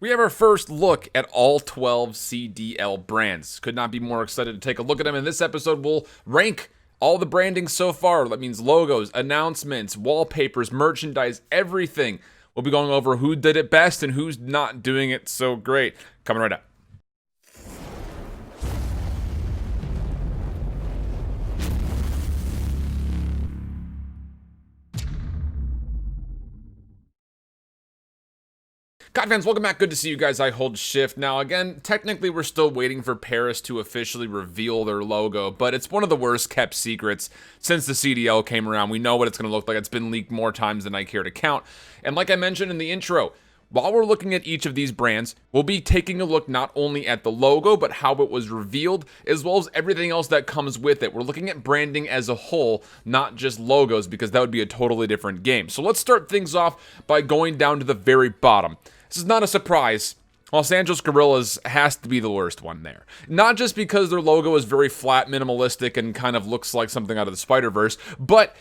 We have our first look at all 12 CDL brands. Could not be more excited to take a look at them. In this episode, we'll rank all the branding so far. That means logos, announcements, wallpapers, merchandise, everything. We'll be going over who did it best and who's not doing it so great. Coming right up. COD fans, welcome back. Good to see you guys. IHOLDSHIFT. Now, again, technically, we're still waiting for Paris to officially reveal their logo, but it's one of the worst kept secrets since the CDL came around. We know what it's going to look like. It's been leaked more times than I care to count. And like I mentioned in the intro, while we're looking at each of these brands, we'll be taking a look not only at the logo, but how it was revealed, as well as everything else that comes with it. We're looking at branding as a whole, not just logos, because that would be a totally different game. So let's start things off by going down to the very bottom. This is not a surprise. Los Angeles Gorillaz has to be the worst one there. Not just because their logo is very flat, minimalistic, and kind of looks like something out of the Spider-Verse, but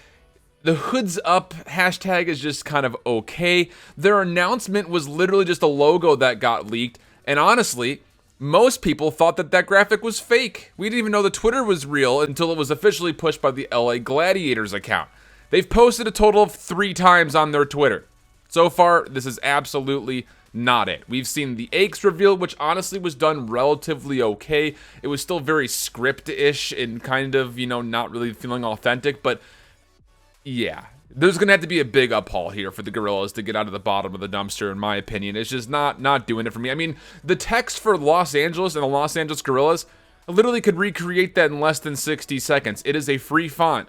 the hoods up hashtag is just kind of okay. Their announcement was literally just a logo that got leaked, and honestly, most people thought that that graphic was fake. We didn't even know the Twitter was real until it was officially pushed by the LA Gladiators account. They've posted a total of 3 times on their Twitter. So far, this is absolutely not it. We've seen the Aches reveal, which honestly was done relatively okay. It was still very script-ish and kind of, not really feeling authentic, but yeah. There's going to have to be a big uphaul here for the Gorillaz to get out of the bottom of the dumpster, in my opinion. It's just not doing it for me. I mean, the text for Los Angeles and the Los Angeles Gorillaz, I literally could recreate that in less than 60 seconds. It is a free font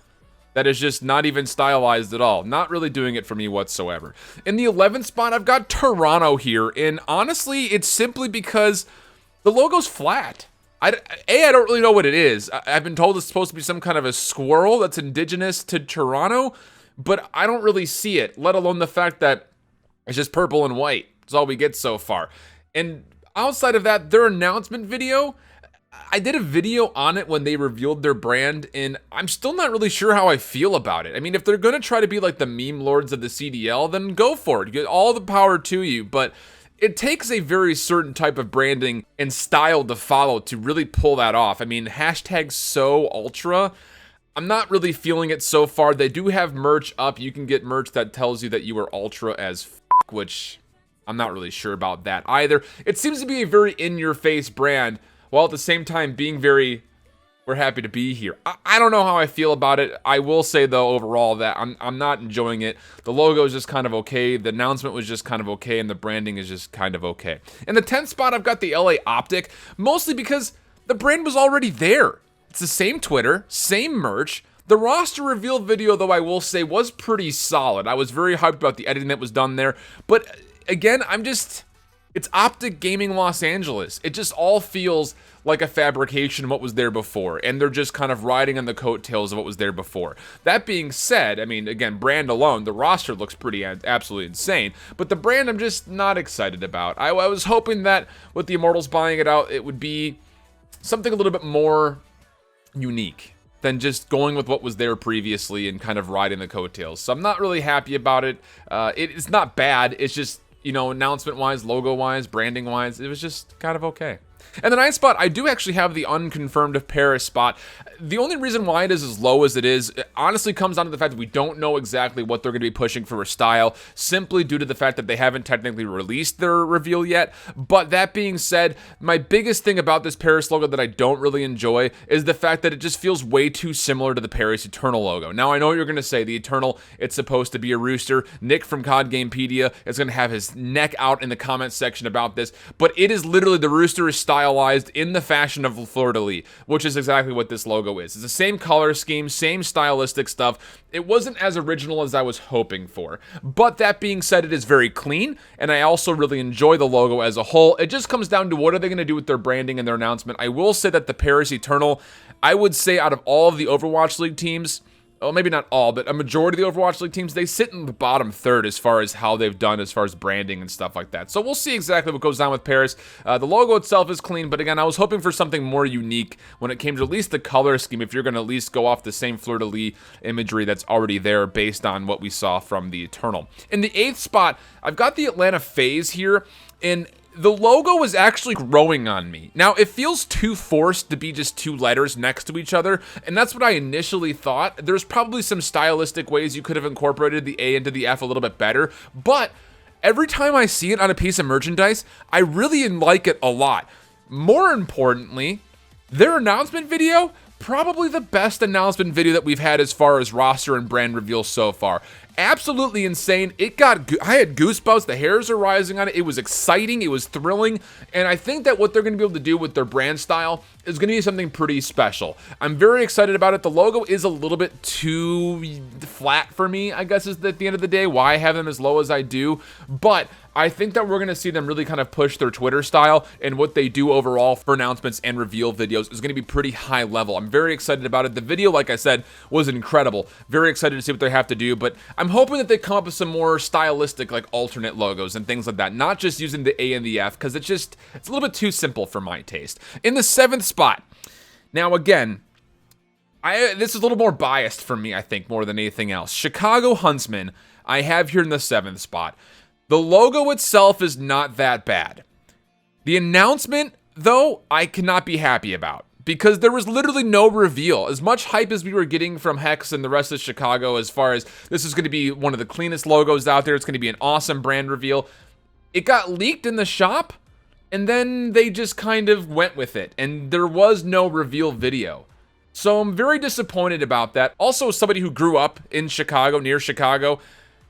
that is just not even stylized at all. Not really doing it for me whatsoever. In the 11th spot, I've got Toronto here, and honestly, it's simply because the logo's flat. I don't really know what it is. I've been told it's supposed to be some kind of a squirrel that's indigenous to Toronto, but I don't really see it, let alone the fact that it's just purple and white. That's all we get so far. And outside of that, their announcement video, I did a video on it when they revealed their brand, and I'm still not really sure how I feel about it. I mean, if they're going to try to be like the meme lords of the CDL, then go for it. Get all the power to you, but it takes a very certain type of branding and style to follow to really pull that off. I mean, hashtag so ultra, I'm not really feeling it so far. They do have merch up. You can get merch that tells you that you are ultra as f***, which I'm not really sure about that either. It seems to be a very in-your-face brand, while at the same time being very, we're happy to be here. I don't know how I feel about it. I will say, though, overall, that I'm not enjoying it. The logo is just kind of okay. The announcement was just kind of okay, and the branding is just kind of okay. In the 10th spot, I've got the LA Optic, mostly because the brand was already there. It's the same Twitter, same merch. The roster reveal video, though, I will say, was pretty solid. I was very hyped about the editing that was done there. But, again, it's Optic Gaming Los Angeles. It just all feels like a fabrication of what was there before, and they're just kind of riding on the coattails of what was there before. That being said, I mean, again, brand alone, the roster looks pretty absolutely insane, but the brand I'm just not excited about. I was hoping that with the Immortals buying it out, it would be something a little bit more unique than just going with what was there previously and kind of riding the coattails. So I'm not really happy about it. It's not bad. It's just, announcement-wise, logo-wise, branding-wise, it was just kind of okay. And the 9th spot, I do actually have the unconfirmed Paris spot. The only reason why it is as low as it is, it honestly comes down to the fact that we don't know exactly what they're going to be pushing for a style, simply due to the fact that they haven't technically released their reveal yet. But that being said, my biggest thing about this Paris logo that I don't really enjoy is the fact that it just feels way too similar to the Paris Eternal logo. Now, I know what you're going to say, the Eternal, it's supposed to be a rooster. Nick from COD Gamepedia is going to have his neck out in the comment section about this, but it is literally, the rooster is stylized in the fashion of fleur-de-lis, which is exactly what this logo is. It's the same color scheme, same stylistic stuff. It wasn't as original as I was hoping for. But that being said, it is very clean, and I also really enjoy the logo as a whole. It just comes down to what are they going to do with their branding and their announcement. I will say that the Paris Eternal, I would say out of all of the Overwatch League teams, well, maybe not all, but a majority of the Overwatch League teams, they sit in the bottom third as far as how they've done as far as branding and stuff like that. So we'll see exactly what goes down with Paris. The logo itself is clean, but again, I was hoping for something more unique when it came to at least the color scheme, if you're going to at least go off the same fleur-de-lis imagery that's already there based on what we saw from the Eternal. In the 8th spot, I've got the Atlanta FaZe here, and the logo is actually growing on me. Now, it feels too forced to be just two letters next to each other, and that's what I initially thought. There's probably some stylistic ways you could have incorporated the A into the F a little bit better, but every time I see it on a piece of merchandise, I really like it a lot. More importantly, their announcement video, probably the best announcement video that we've had as far as roster and brand reveals so far. Absolutely insane. I had goosebumps. The hairs are rising on it. It was exciting. It was thrilling. And I think that what they're going to be able to do with their brand style is going to be something pretty special. I'm very excited about it. The logo is a little bit too flat for me, I guess, is at the end of the day why I have them as low as I do. But I think that we're going to see them really kind of push their Twitter style, and what they do overall for announcements and reveal videos is going to be pretty high level. I'm very excited about it. The video, like I said, was incredible. Very excited to see what they have to do, but I'm hoping that they come up with some more stylistic, like alternate logos and things like that, not just using the A and the F, because it's a little bit too simple for my taste. In the 7th spot, now again, this is a little more biased for me, I think, more than anything else. Chicago Huntsman, I have here in the 7th spot. The logo itself is not that bad. The announcement, though, I cannot be happy about, because there was literally no reveal. As much hype as we were getting from Hex and the rest of Chicago as far as this is going to be one of the cleanest logos out there, it's going to be an awesome brand reveal, it got leaked in the shop, and then they just kind of went with it, and there was no reveal video. So I'm very disappointed about that. Also, somebody who grew up in Chicago, near Chicago,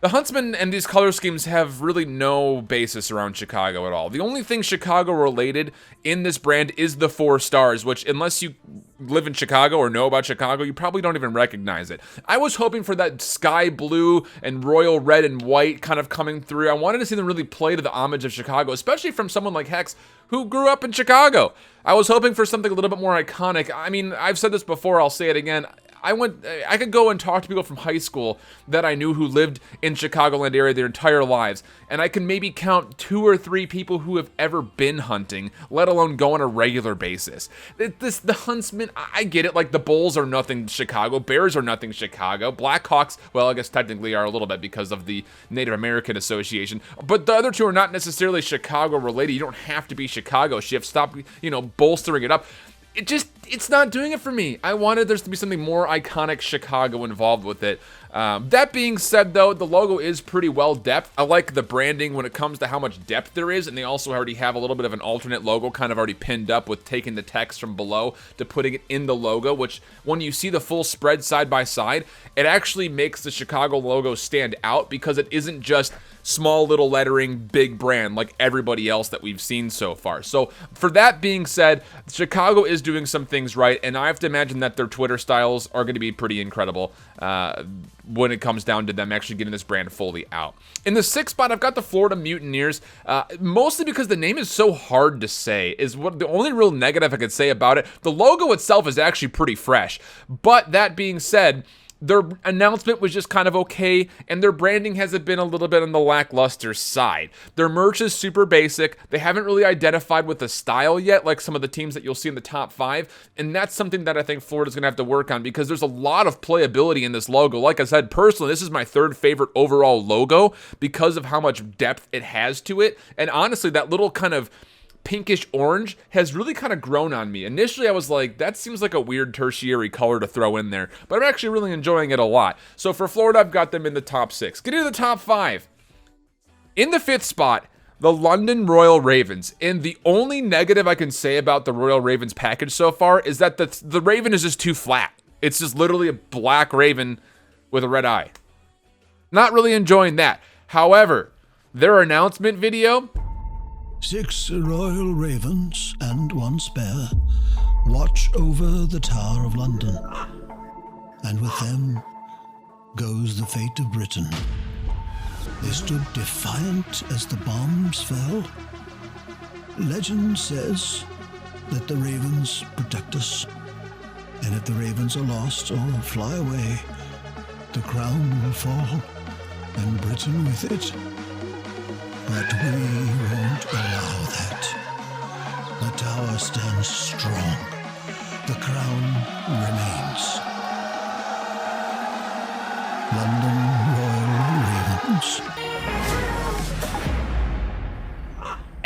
the Huntsman and these color schemes have really no basis around Chicago at all. The only thing Chicago related in this brand is the 4 stars, which unless you live in Chicago or know about Chicago, you probably don't even recognize it. I was hoping for that sky blue and royal red and white kind of coming through. I wanted to see them really play to the homage of Chicago, especially from someone like Hex who grew up in Chicago. I was hoping for something a little bit more iconic. I mean, I've said this before, I'll say it again. I could go and talk to people from high school that I knew who lived in Chicagoland area their entire lives, and I can maybe count 2 or 3 people who have ever been hunting, let alone go on a regular basis. The Huntsman, I get it, like the Bulls are nothing Chicago, Bears are nothing Chicago, Blackhawks, well, I guess technically are a little bit because of the Native American Association, but the other 2 are not necessarily Chicago related. You don't have to be Chicago shift. Stop, bolstering it up. It's not doing it for me. I wanted there to be something more iconic Chicago involved with it. That being said, though, the logo is pretty well depth. I like the branding when it comes to how much depth there is, and they also already have a little bit of an alternate logo kind of already pinned up with taking the text from below to putting it in the logo, which when you see the full spread side by side, it actually makes the Chicago logo stand out because it isn't just small little lettering, big brand like everybody else that we've seen so far. So for that being said, Chicago is doing some things right, and I have to imagine that their Twitter styles are going to be pretty incredible when it comes down to them actually getting this brand fully out. In the 6th spot, I've got the Florida Mutineers, mostly because the name is so hard to say, is what the only real negative I could say about it. The logo itself is actually pretty fresh, but that being said, their announcement was just kind of okay, and their branding has been a little bit on the lackluster side. Their merch is super basic. They haven't really identified with the style yet, like some of the teams that you'll see in the top 5, and that's something that I think Florida's going to have to work on because there's a lot of playability in this logo. Like I said, personally, this is my 3rd favorite overall logo because of how much depth it has to it, and honestly, that little kind of pinkish orange has really kind of grown on me. Initially, I was like, that seems like a weird tertiary color to throw in there, but I'm actually really enjoying it a lot. So for Florida, I've got them in the top 6. Getting to the top 5. In the 5th spot, the London Royal Ravens. And the only negative I can say about the Royal Ravens package so far is that the Raven is just too flat. It's just literally a black Raven with a red eye. Not really enjoying that. However, their announcement video, 6 royal ravens and 1 spare watch over the Tower of London, and with them goes the fate of Britain. They stood defiant as the bombs fell. Legend says that the ravens protect us, and if the ravens are lost or fly away, the crown will fall, and Britain with it. But we won't allow that. The tower stands strong. The crown remains. London Royal Ravens.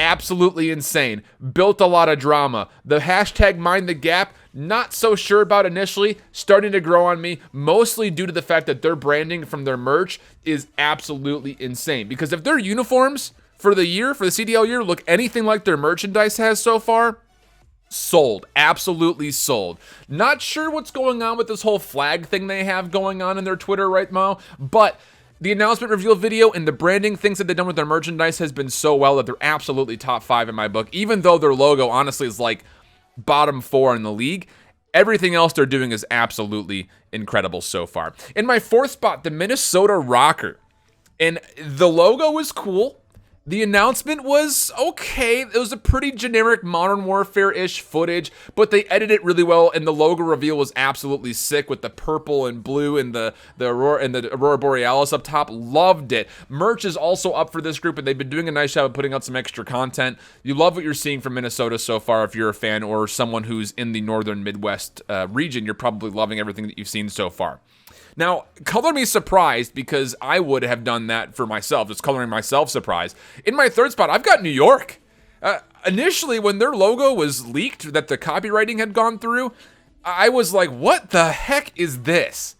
absolutely insane. Built a lot of drama. The hashtag mind the gap, not so sure about initially, starting to grow on me, mostly due to the fact that their branding from their merch is absolutely insane. Because if their uniforms for the year, for the CDL year, look anything like their merchandise has so far, sold. Absolutely sold. Not sure what's going on with this whole flag thing they have going on in their Twitter right now, but the announcement reveal video and the branding things that they've done with their merchandise has been so well that they're absolutely top 5 in my book, even though their logo honestly is like bottom 4 in the league. Everything else they're doing is absolutely incredible so far. In my 4th spot, the Minnesota Rocker. And the logo was cool. The announcement was okay. It was a pretty generic Modern Warfare-ish footage, but they edited it really well, and the logo reveal was absolutely sick with the purple and blue and the Aurora Borealis up top. Loved it. Merch is also up for this group, and they've been doing a nice job of putting out some extra content. You love what you're seeing from Minnesota so far if you're a fan or someone who's in the northern Midwest region. You're probably loving everything that you've seen so far. Now, color me surprised because I would have done that for myself, just coloring myself surprised. In my 3rd spot, I've got New York. Initially, when their logo was leaked, that the copywriting had gone through, I was like, what the heck is this?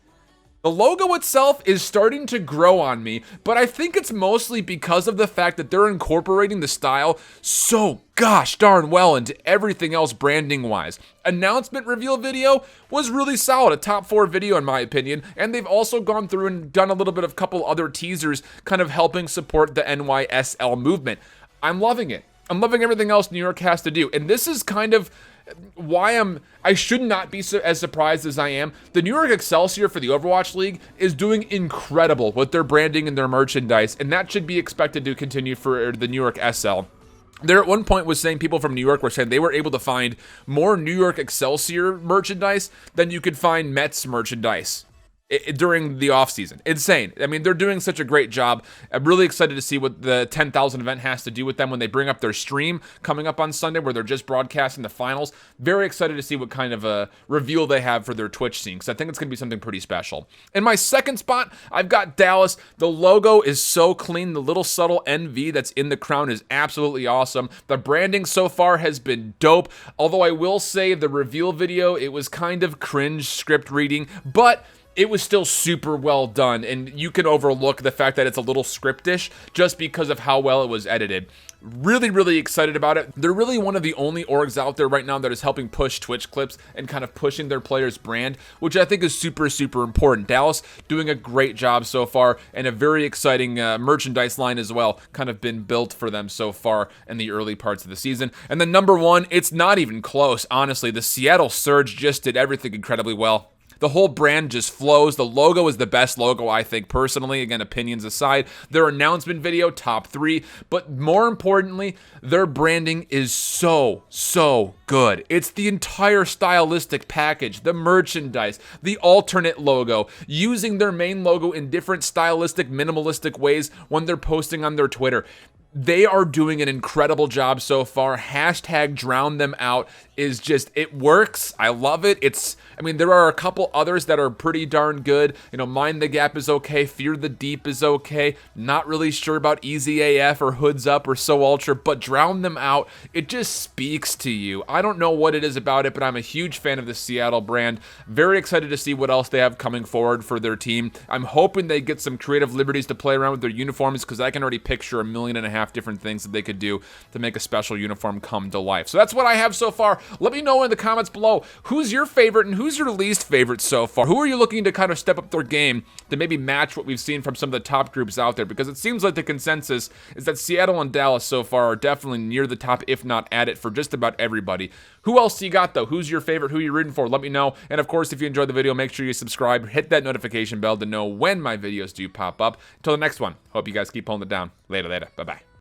The logo itself is starting to grow on me, but I think it's mostly because of the fact that they're incorporating the style so gosh darn well into everything else branding-wise. Announcement reveal video was really solid, a top 4 video in my opinion, and they've also gone through and done a little bit of couple other teasers kind of helping support the NYSL movement. I'm loving it. I'm loving everything else New York has to do, and this is kind of why I should not be as surprised as I am. The New York Excelsior for the Overwatch League is doing incredible with their branding and their merchandise, and that should be expected to continue for the New York SL. There at one point was saying people from New York were saying they were able to find more New York Excelsior merchandise than you could find Mets merchandise during the offseason. Insane. I mean, they're doing such a great job. I'm really excited to see what the 10,000 event has to do with them when they bring up their stream coming up on Sunday where they're just broadcasting the finals. Very excited to see what kind of a reveal they have for their Twitch scene because I think it's going to be something pretty special. In my 2nd spot, I've got Dallas. The logo is so clean. The little subtle NV that's in the crown is absolutely awesome. The branding so far has been dope, although I will say the reveal video, it was kind of cringe script reading, but it was still super well done, and you can overlook the fact that it's a little scriptish just because of how well it was edited. Really, really excited about it. They're really one of the only orgs out there right now that is helping push Twitch clips and kind of pushing their players' brand, which I think is super, super important. Dallas doing a great job so far, and a very exciting merchandise line as well, kind of been built for them so far in the early parts of the season. And then number 1, it's not even close, honestly. The Seattle Surge just did everything incredibly well. The whole brand just flows. The logo is the best logo, I think, personally. Again, opinions aside. Their announcement video, top 3. But more importantly, their branding is so, so good. It's the entire stylistic package, the merchandise, the alternate logo, using their main logo in different stylistic, minimalistic ways when they're posting on their Twitter. They are doing an incredible job so far. Hashtag drown them out is just, it works. I love it. I mean, there are a couple others that are pretty darn good. You know, Mind the Gap is okay. Fear the Deep is okay. Not really sure about Easy AF or Hoods Up or So Ultra, but drown them out. It just speaks to you. I don't know what it is about it, but I'm a huge fan of the Seattle brand. Very excited to see what else they have coming forward for their team. I'm hoping they get some creative liberties to play around with their uniforms because I can already picture 1.5 million different things that they could do to make a special uniform come to life. So that's what I have so far. Let me know in the comments below who's your favorite and who's your least favorite so far. Who are you looking to kind of step up their game to maybe match what we've seen from some of the top groups out there? Because it seems like the consensus is that Seattle and Dallas so far are definitely near the top, if not at it, for just about everybody. Who else do you got though? Who's your favorite? Who are you rooting for? Let me know. And of course, if you enjoyed the video, make sure you subscribe, hit that notification bell to know when my videos do pop up. Until the next one, hope you guys keep holding it down. Later. Bye-bye.